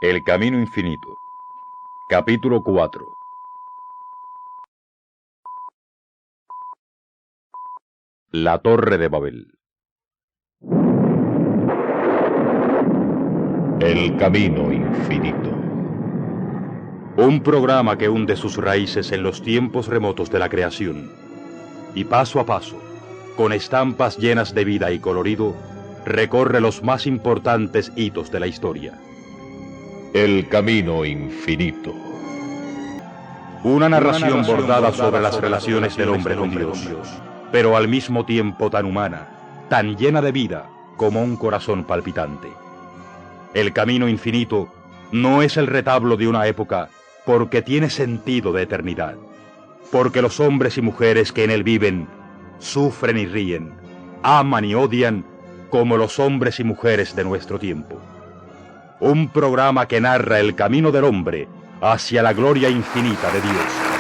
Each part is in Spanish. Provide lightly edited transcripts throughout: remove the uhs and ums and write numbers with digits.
El camino infinito. Capítulo 4. La Torre de Babel. El camino infinito. Un programa que hunde sus raíces en los tiempos remotos de la creación y paso a paso, con estampas llenas de vida y colorido, recorre los más importantes hitos de la historia. El camino infinito. Una narración bordada sobre las relaciones del hombre con Dios, pero al mismo tiempo tan humana, tan llena de vida como un corazón palpitante. El camino infinito no es el retablo de una época porque tiene sentido de eternidad, porque los hombres y mujeres que en él viven sufren y ríen, aman y odian como los hombres y mujeres de nuestro tiempo. Un programa que narra el camino del hombre hacia la gloria infinita de Dios.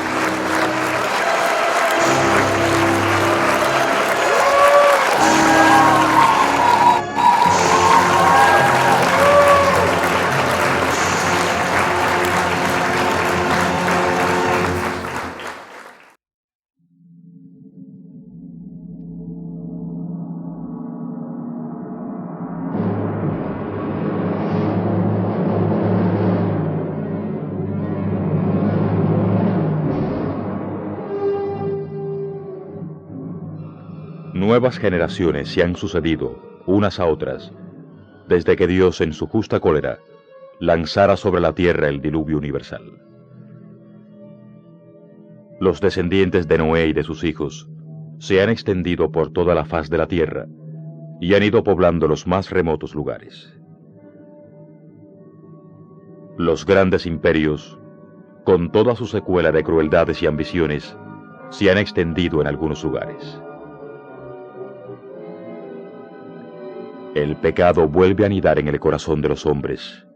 Nuevas generaciones se han sucedido, unas a otras, desde que Dios en su justa cólera lanzara sobre la tierra el diluvio universal. Los descendientes de Noé y de sus hijos se han extendido por toda la faz de la tierra y han ido poblando los más remotos lugares. Los grandes imperios, con toda su secuela de crueldades y ambiciones, se han extendido en algunos lugares. El pecado vuelve a anidar en el corazón de los hombres.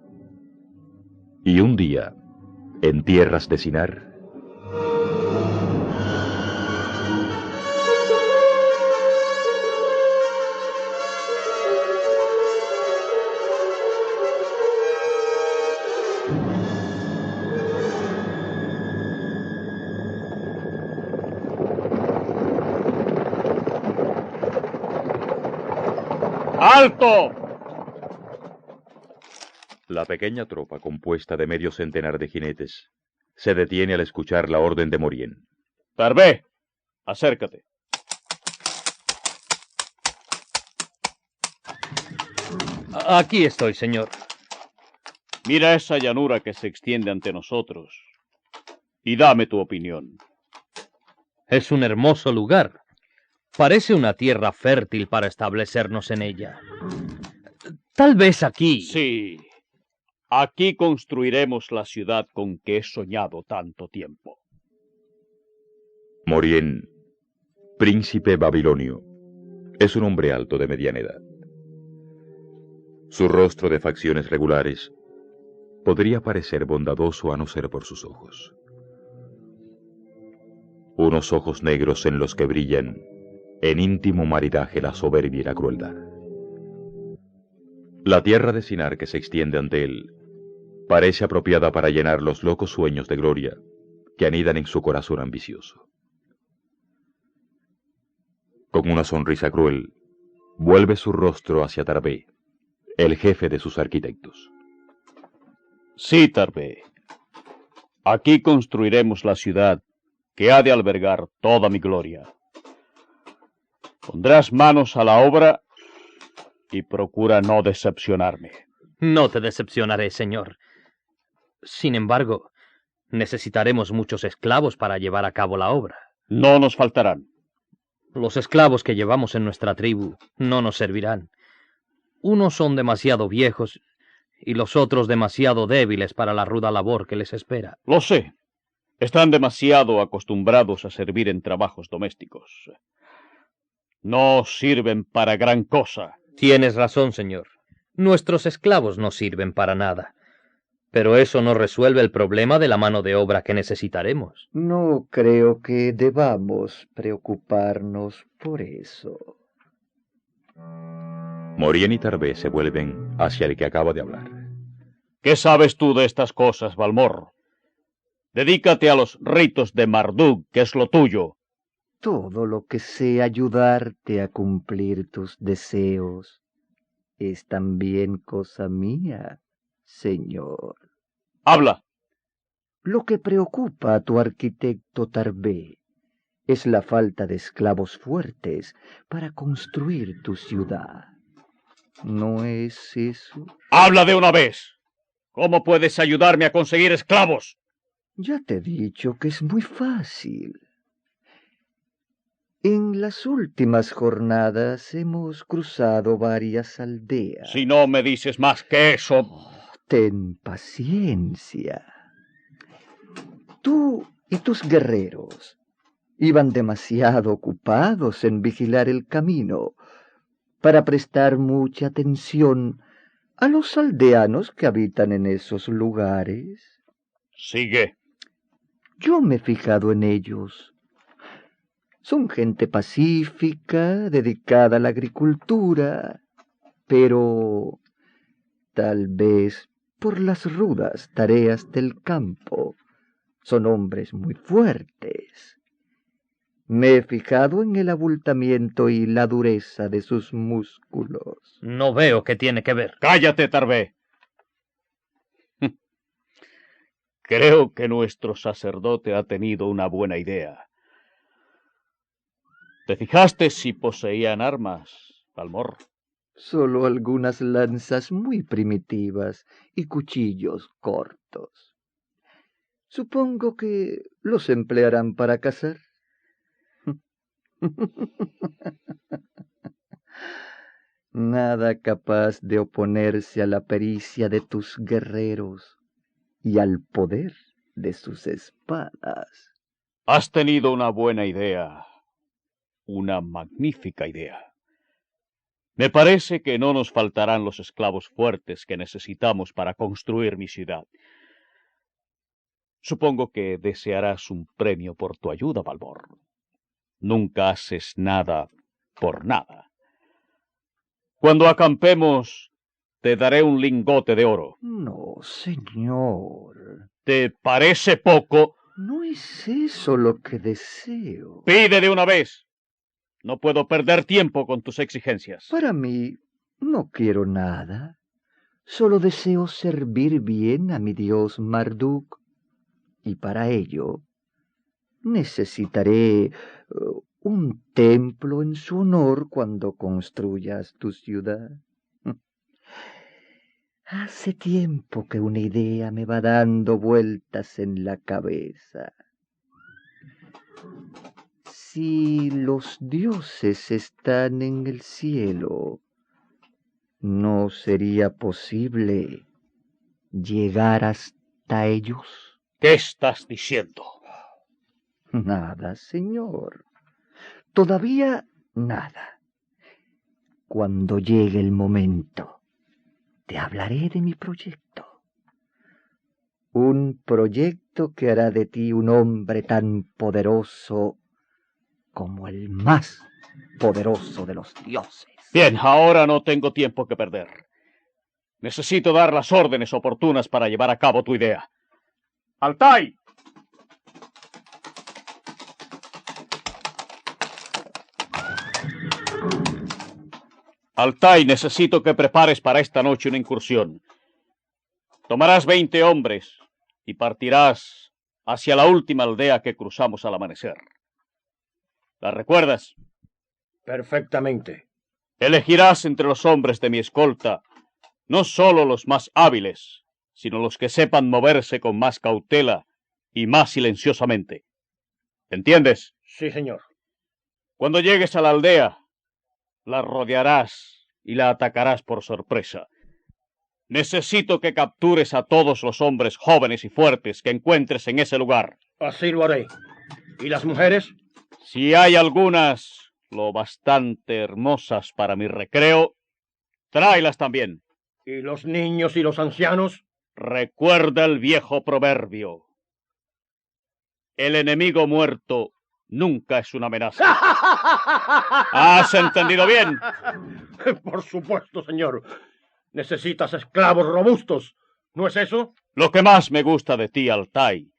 Y un día, en tierras de Sinar, ¡Alto! la pequeña tropa compuesta de medio centenar de jinetes se detiene al escuchar la orden de Morien. Tarbé, acércate. Aquí estoy, señor. Mira esa llanura que se extiende ante nosotros y dame tu opinión. Es un hermoso lugar. Parece una tierra fértil para establecernos en ella. Tal vez aquí. Sí, aquí construiremos la ciudad con que he soñado tanto tiempo. Morien, príncipe babilonio, es un hombre alto de mediana edad. Su rostro de facciones regulares podría parecer bondadoso a no ser por sus ojos. Unos ojos negros en los que brillan en íntimo maridaje la soberbia y la crueldad. La tierra de Sinar que se extiende ante él parece apropiada para llenar los locos sueños de gloria que anidan en su corazón ambicioso. Con una sonrisa cruel, vuelve su rostro hacia Tarbé, el jefe de sus arquitectos. Sí, Tarbé. Aquí construiremos la ciudad que ha de albergar toda mi gloria. Pondrás manos a la obra y procura no decepcionarme. No te decepcionaré, señor. Sin embargo, necesitaremos muchos esclavos para llevar a cabo la obra. No nos faltarán. Los esclavos que llevamos en nuestra tribu no nos servirán. Unos son demasiado viejos y los otros demasiado débiles para la ruda labor que les espera. Lo sé. Están demasiado acostumbrados a servir en trabajos domésticos. No sirven para gran cosa. Tienes razón, señor. Nuestros esclavos no sirven para nada. Pero eso no resuelve el problema de la mano de obra que necesitaremos. No creo que debamos preocuparnos por eso. Morien y Tarbé se vuelven hacia el que acaba de hablar. ¿Qué sabes tú de estas cosas, Valmor? Dedícate a los ritos de Marduk, que es lo tuyo. Todo lo que sea ayudarte a cumplir tus deseos es también cosa mía, señor. Habla. Lo que preocupa a tu arquitecto Tarbé es la falta de esclavos fuertes para construir tu ciudad. ¿No es eso? Habla de una vez. ¿Cómo puedes ayudarme a conseguir esclavos? Ya te he dicho que es muy fácil. En las últimas jornadas hemos cruzado varias aldeas. Si no me dices más que eso... Ten paciencia. Tú y tus guerreros iban demasiado ocupados en vigilar el camino para prestar mucha atención a los aldeanos que habitan en esos lugares. Sigue. Yo me he fijado en ellos. Son gente pacífica, dedicada a la agricultura, pero tal vez por las rudas tareas del campo son hombres muy fuertes. Me he fijado en el abultamiento y la dureza de sus músculos. No veo qué tiene que ver. ¡Cállate, Tarbé! Creo que nuestro sacerdote ha tenido una buena idea. ¿Te fijaste si poseían armas, Valmor? Solo algunas lanzas muy primitivas y cuchillos cortos. Supongo que los emplearán para cazar. Nada capaz de oponerse a la pericia de tus guerreros y al poder de sus espadas. Has tenido una buena idea, una magnífica idea. Me parece que no nos faltarán los esclavos fuertes que necesitamos para construir mi ciudad. Supongo que desearás un premio por tu ayuda, Valmor. Nunca haces nada por nada. Cuando acampemos, te daré un lingote de oro. No, señor. ¿Te parece poco? No es eso lo que deseo. Pide de una vez. No puedo perder tiempo con tus exigencias. Para mí, no quiero nada. Solo deseo servir bien a mi dios Marduk. Y para ello, necesitaré un templo en su honor cuando construyas tu ciudad. Hace tiempo que una idea me va dando vueltas en la cabeza. Si los dioses están en el cielo, ¿no sería posible llegar hasta ellos? ¿Qué estás diciendo? Nada, señor. Todavía nada. Cuando llegue el momento, te hablaré de mi proyecto. Un proyecto que hará de ti un hombre tan poderoso como el más poderoso de los dioses. Bien, ahora no tengo tiempo que perder. Necesito dar las órdenes oportunas para llevar a cabo tu idea. ¡Altai! Altai, necesito que prepares para esta noche una incursión. Tomarás 20 hombres y partirás hacia la última aldea que cruzamos al amanecer. ¿La recuerdas? Perfectamente. Elegirás entre los hombres de mi escolta no solo los más hábiles, sino los que sepan moverse con más cautela y más silenciosamente. ¿Entiendes? Sí, señor. Cuando llegues a la aldea, la rodearás y la atacarás por sorpresa. Necesito que captures a todos los hombres jóvenes y fuertes que encuentres en ese lugar. Así lo haré. ¿Y las mujeres? Si hay algunas lo bastante hermosas para mi recreo, tráelas también. ¿Y los niños y los ancianos? Recuerda el viejo proverbio. El enemigo muerto nunca es una amenaza. ¿Has entendido bien? Por supuesto, señor. Necesitas esclavos robustos, ¿No es eso? Lo que más me gusta de ti, Altai,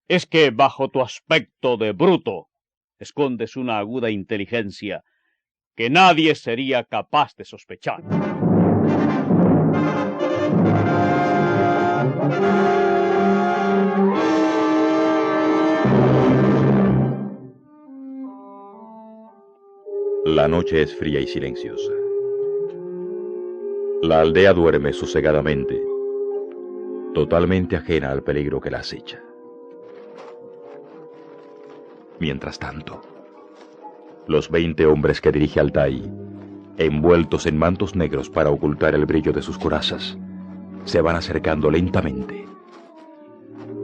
es que bajo tu aspecto de bruto escondes una aguda inteligencia que nadie sería capaz de sospechar. La noche es fría y silenciosa. La aldea duerme sosegadamente, totalmente ajena al peligro que la acecha. Mientras tanto, los 20 hombres que dirige Altai, envueltos en mantos negros para ocultar el brillo de sus corazas, se van acercando lentamente,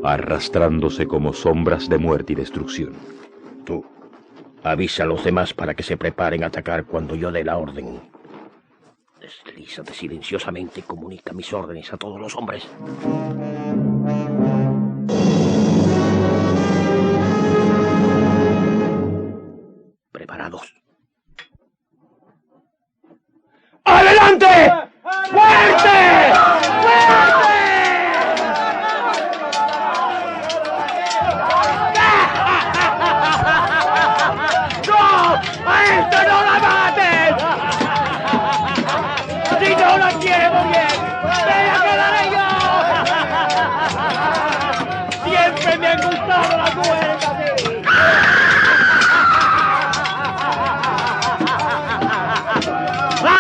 arrastrándose como sombras de muerte y destrucción. Tú, avisa a los demás para que se preparen a atacar cuando yo dé la orden. Deslízate silenciosamente y comunica mis órdenes a todos los hombres. Preparados. ¡Adelante! ¡Fuerte! ¡Fuerte! ¡No! ¡A esta no la maten! ¡Si no la quiere morir! ¡Me la quedaré yo! ¡Siempre me han gustado las mujeres así!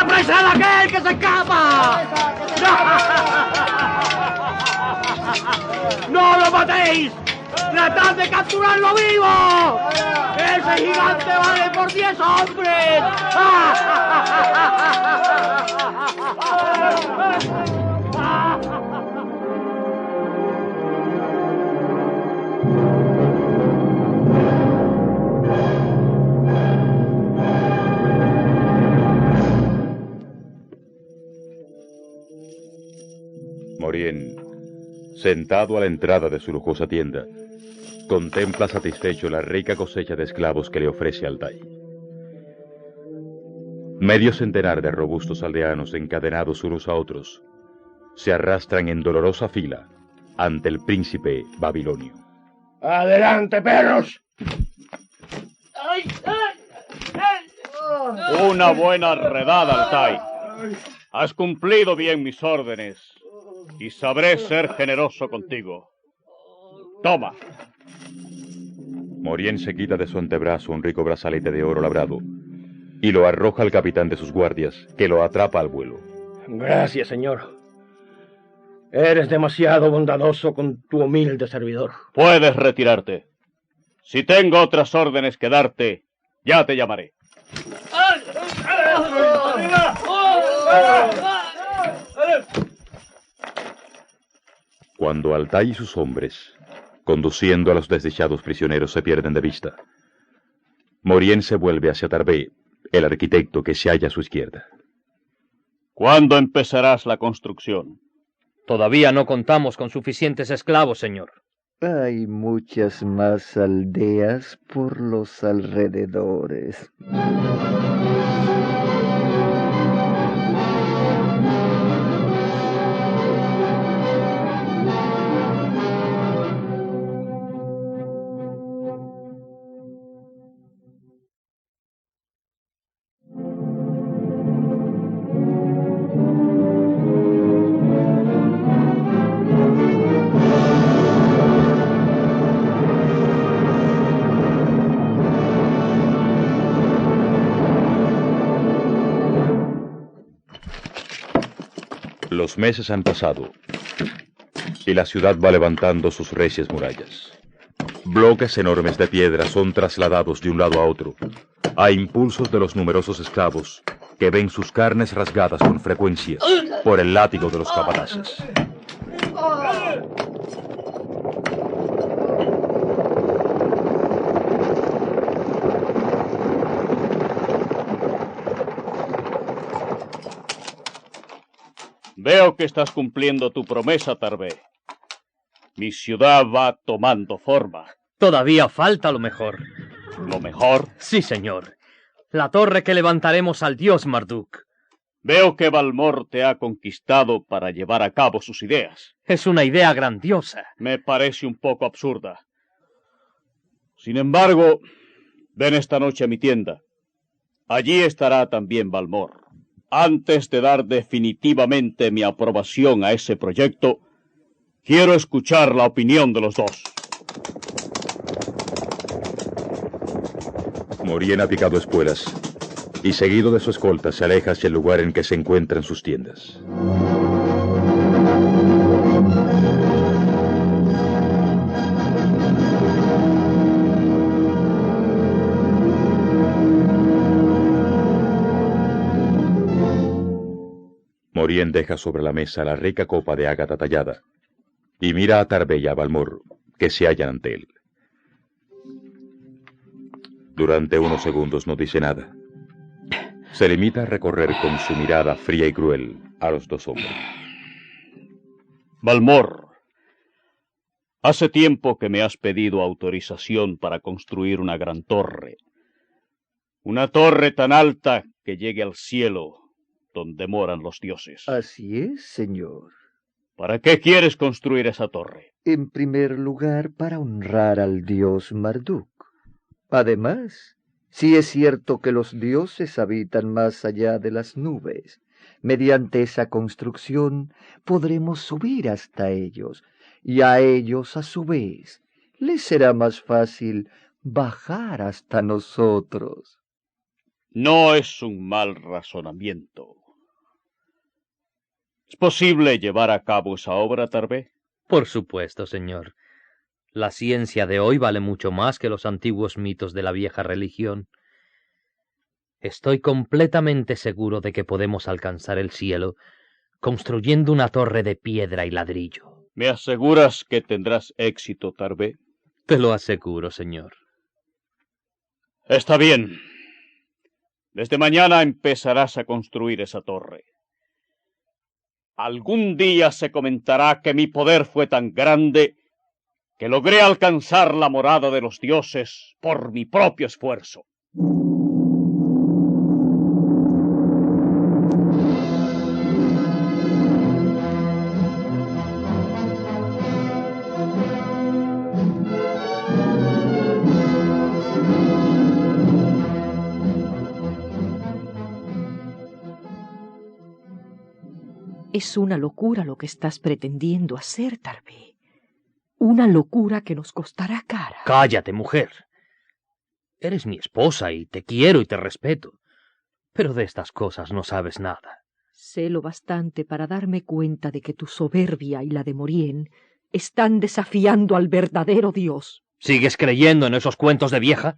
¡Apresad a aquel que se escapa! ¡No lo matéis! ¡Tratad de capturarlo vivo! ¡Ese gigante vale por 10 hombres! Morien, sentado a la entrada de su lujosa tienda, contempla satisfecho la rica cosecha de esclavos que le ofrece Altai. Medio centenar de robustos aldeanos encadenados unos a otros se arrastran en dolorosa fila ante el príncipe babilonio. ¡Adelante, perros! Una buena redada, Altai. Has cumplido bien mis órdenes y sabré ser generoso contigo. Toma. Morien se quita de su antebrazo un rico brazalete de oro labrado y lo arroja al capitán de sus guardias, que lo atrapa al vuelo. Gracias, señor. Eres demasiado bondadoso con tu humilde servidor. Puedes retirarte. Si tengo otras órdenes que darte, ya te llamaré. Cuando Altai y sus hombres, conduciendo a los desdichados prisioneros, se pierden de vista, Morien se vuelve hacia Tarbé, el arquitecto que se halla a su izquierda. ¿Cuándo empezarás la construcción? Todavía no contamos con suficientes esclavos, señor. Hay muchas más aldeas por los alrededores. Los meses han pasado y la ciudad va levantando sus recias murallas. Bloques enormes de piedra son trasladados de un lado a otro, a impulsos de los numerosos esclavos que ven sus carnes rasgadas con frecuencia por el látigo de los capataces. Veo que estás cumpliendo tu promesa, Tarbé. Mi ciudad va tomando forma. Todavía falta lo mejor. ¿Lo mejor? Sí, señor. La torre que levantaremos al dios Marduk. Veo que Valmor te ha conquistado para llevar a cabo sus ideas. Es una idea grandiosa. Me parece un poco absurda. Sin embargo, ven esta noche a mi tienda. Allí estará también Valmor. Antes de dar definitivamente mi aprobación a ese proyecto, quiero escuchar la opinión de los dos. Morien ha picado espuelas y seguido de su escolta se aleja hacia el lugar en que se encuentran sus tiendas. Morien deja sobre la mesa la rica copa de ágata tallada y mira a Tarbé y a Valmor, que se hallan ante él. Durante unos segundos no dice nada. Se limita a recorrer con su mirada fría y cruel a los dos hombres. Valmor, hace tiempo que me has pedido autorización para construir una gran torre. Una torre tan alta que llegue al cielo, donde moran los dioses. Así es, señor. ¿Para qué quieres construir esa torre? En primer lugar, para honrar al dios Marduk. Además, sí es cierto que los dioses habitan más allá de las nubes. Mediante esa construcción podremos subir hasta ellos, y a ellos, a su vez, les será más fácil bajar hasta nosotros. No es un mal razonamiento. ¿Es posible llevar a cabo esa obra, Tarbé? Por supuesto, señor. La ciencia de hoy vale mucho más que los antiguos mitos de la vieja religión. Estoy completamente seguro de que podemos alcanzar el cielo construyendo una torre de piedra y ladrillo. ¿Me aseguras que tendrás éxito, Tarbé? Te lo aseguro, señor. Está bien. Desde mañana empezarás a construir esa torre. Algún día se comentará que mi poder fue tan grande que logré alcanzar la morada de los dioses por mi propio esfuerzo. Es una locura lo que estás pretendiendo hacer, Tarbé. Una locura que nos costará cara. Cállate, mujer. Eres mi esposa y te quiero y te respeto. Pero de estas cosas no sabes nada. Sé lo bastante para darme cuenta de que tu soberbia y la de Morien están desafiando al verdadero Dios. ¿Sigues creyendo en esos cuentos de vieja?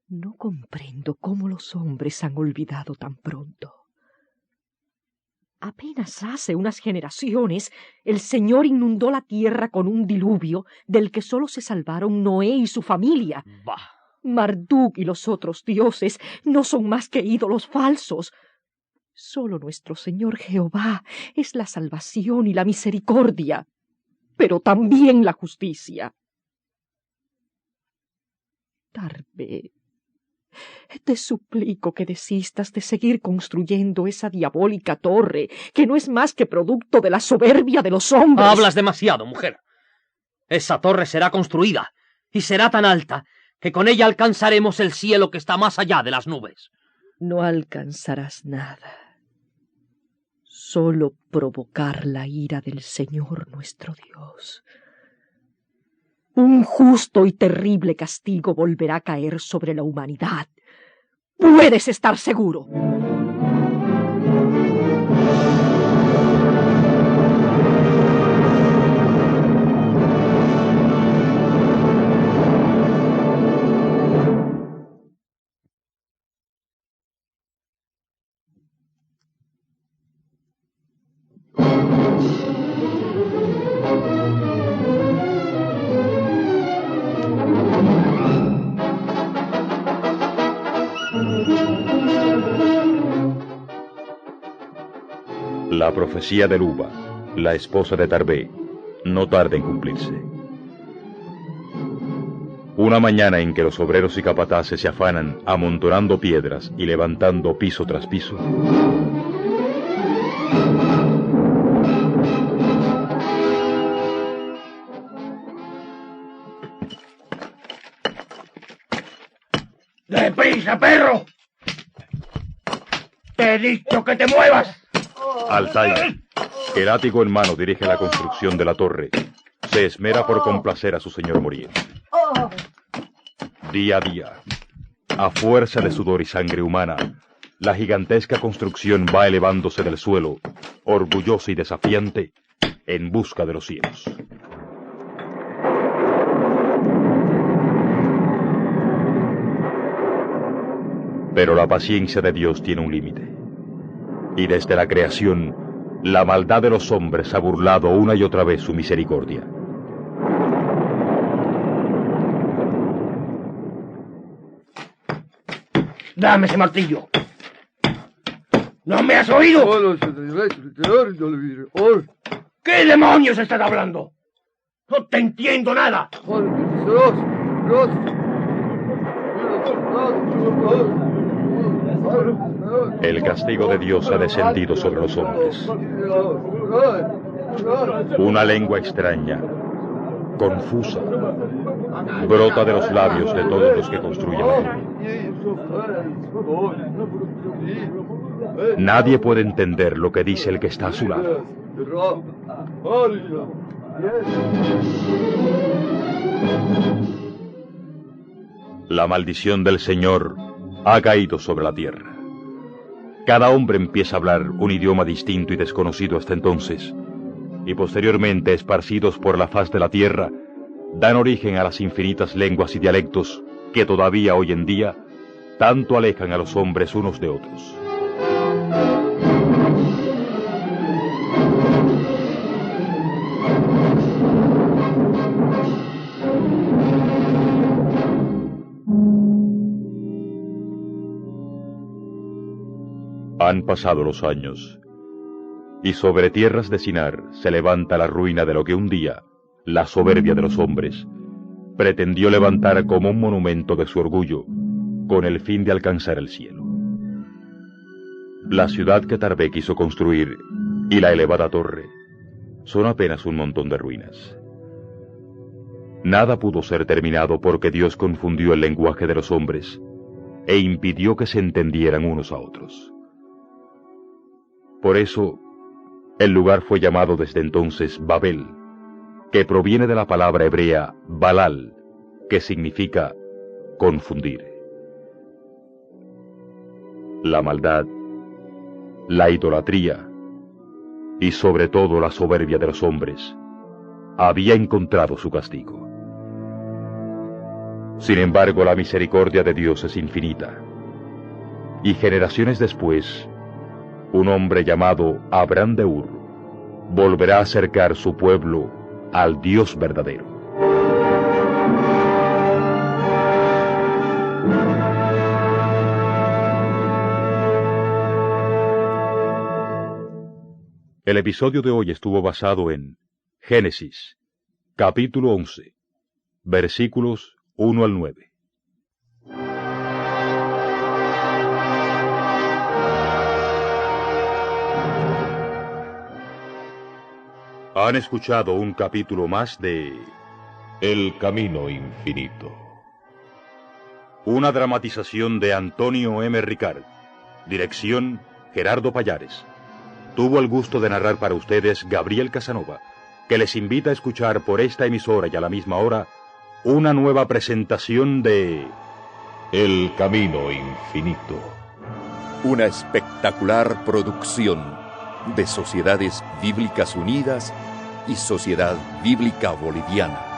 No comprendo cómo los hombres han olvidado tan pronto. Apenas hace unas generaciones, el Señor inundó la tierra con un diluvio del que solo se salvaron Noé y su familia. Bah. Marduk y los otros dioses no son más que ídolos falsos. Solo nuestro Señor Jehová es la salvación y la misericordia, pero también la justicia. Tarbé, te suplico que desistas de seguir construyendo esa diabólica torre, que no es más que producto de la soberbia de los hombres. Hablas demasiado, mujer. Esa torre será construida, y será tan alta, que con ella alcanzaremos el cielo que está más allá de las nubes. No alcanzarás nada. Solo provocar la ira del Señor nuestro Dios. Un justo y terrible castigo volverá a caer sobre la humanidad. ¡Puedes estar seguro! La profecía de Luba, la esposa de Tarbé, no tarda en cumplirse. Una mañana en que los obreros y capataces se afanan amontonando piedras y levantando piso tras piso, ¡Deprisa, perro! ¡Te he dicho que te muevas! Altair, que látigo en mano dirige la construcción de la torre, se esmera por complacer a su señor morir. Día a día, a fuerza de sudor y sangre humana, la gigantesca construcción va elevándose del suelo, orgullosa y desafiante, en busca de los cielos. Pero la paciencia de Dios tiene un límite. Y desde la creación, la maldad de los hombres ha burlado una y otra vez su misericordia. ¡Dame ese martillo! ¿No me has oído? ¿Qué demonios estás hablando? No te entiendo nada. El castigo de Dios ha descendido sobre los hombres. Una lengua extraña, confusa, brota de los labios de todos los que construyen la torre. Nadie puede entender lo que dice el que está a su lado. La maldición del Señor ha caído sobre la tierra. Cada hombre empieza a hablar un idioma distinto y desconocido hasta entonces, y posteriormente, esparcidos por la faz de la tierra, dan origen a las infinitas lenguas y dialectos que todavía hoy en día tanto alejan a los hombres unos de otros. Han pasado los años, y sobre tierras de Sinar se levanta la ruina de lo que un día la soberbia de los hombres pretendió levantar como un monumento de su orgullo, con el fin de alcanzar el cielo. La ciudad que Tarbé quiso construir y la elevada torre son apenas un montón de ruinas. Nada pudo ser terminado porque Dios confundió el lenguaje de los hombres e impidió que se entendieran unos a otros. Por eso, el lugar fue llamado desde entonces Babel, que proviene de la palabra hebrea Balal, que significa confundir. La maldad, la idolatría y sobre todo la soberbia de los hombres había encontrado su castigo. Sin embargo, la misericordia de Dios es infinita, y generaciones después, un hombre llamado Abraham de Ur volverá a acercar su pueblo al Dios verdadero. El episodio de hoy estuvo basado en Génesis, capítulo 11, versículos 1 al 9. Han escuchado un capítulo más de El Camino Infinito. Una dramatización de Antonio M. Ricard. Dirección, Gerardo Payares. Tuvo el gusto de narrar para ustedes Gabriel Casanova, que les invita a escuchar por esta emisora y a la misma hora una nueva presentación de El Camino Infinito. Una espectacular producción de Sociedades Bíblicas Unidas y Sociedad Bíblica Boliviana.